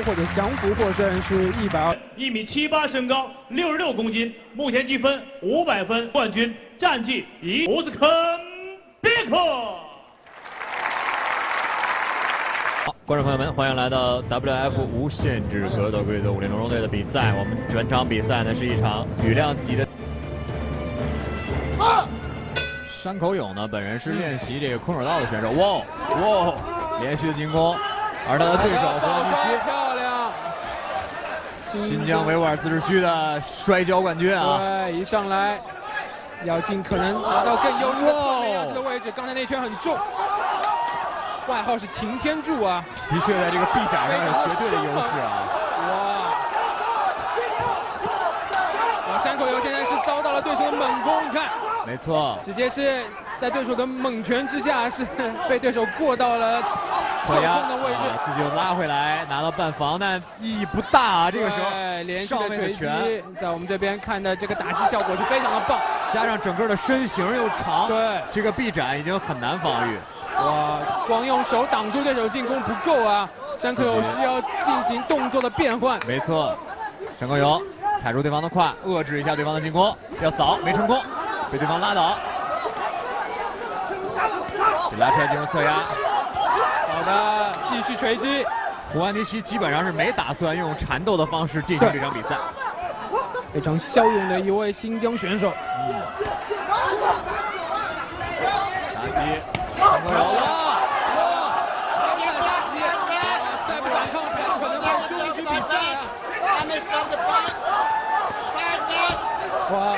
或者降服获胜是1米78身高，66公斤，目前积分500分，冠军战绩乌斯肯别克。好，观众朋友们，欢迎来到 WF 无限制格斗规则武林中队的比赛。我们本场比赛呢是一场羽量级的。山口勇呢，本人是练习这个空手道的选手。哇，连续的进攻，而他的对手弗兰迪西，漂亮，新疆维吾尔自治区的摔跤冠军啊！对，一上来要尽可能拿到更优势的位置。刚才那拳很重，外号是擎天柱啊，的确在这个臂展上有绝对的优势啊！哇，山口勇现在是遭到了对手的猛攻，你看。没错，直接是在对手的猛拳之下，是被对手过到了侧空的位置，自己又拉回来，拿到半防，但意义不大啊。这个时候，连续的锤击，在我们这边看的这个打击效果是非常的棒，加上整个的身形又长，对，这个臂展已经很难防御。哇，光用手挡住对手进攻不够啊，山口勇需要进行动作的变换。没错，山口勇踩住对方的胯，遏制一下对方的进攻，要扫没成功。被对方拉倒，被拉出来进行侧压。好的，继续锤击。胡安迪西基本上是没打算用缠斗的方式进行这场比赛。非常骁勇的一位新疆选手。打击，山口勇再不反抗，才有可能会终局比赛啊！哇！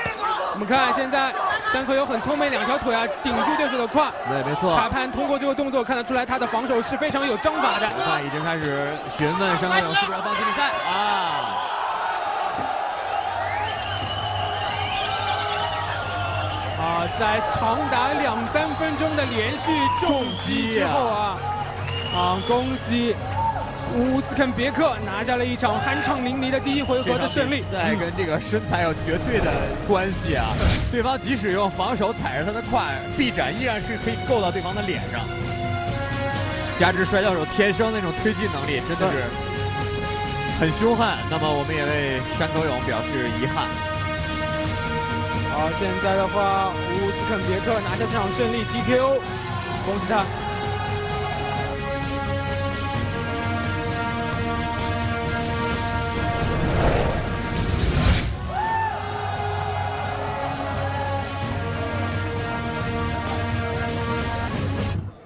我们看现在山口勇很聪明，两条腿啊顶住对手的胯。对，没错。裁判通过这个动作看得出来，他的防守是非常有章法的。看已经开始询问山口勇是不是要放弃比赛在长达2-3分钟的连续重击之后恭喜乌斯肯别克拿下了一场酣畅淋漓的第一回合的胜利。在跟这个身材有绝对的关系啊！对方即使用防守踩着他的胯，臂展依然是可以够到对方的脸上。加之摔跤手天生那种推进能力，真的是很凶悍。那么我们也为山口勇表示遗憾。好，现在的话，乌斯肯别克拿下这场胜利 TKO， 恭喜他。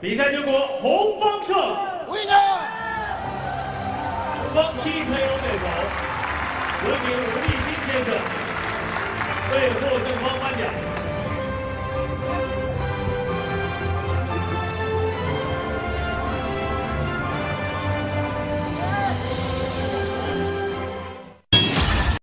比赛结果，红方胜。红方 TKO 对手，有请吴立新先生为获胜方颁奖。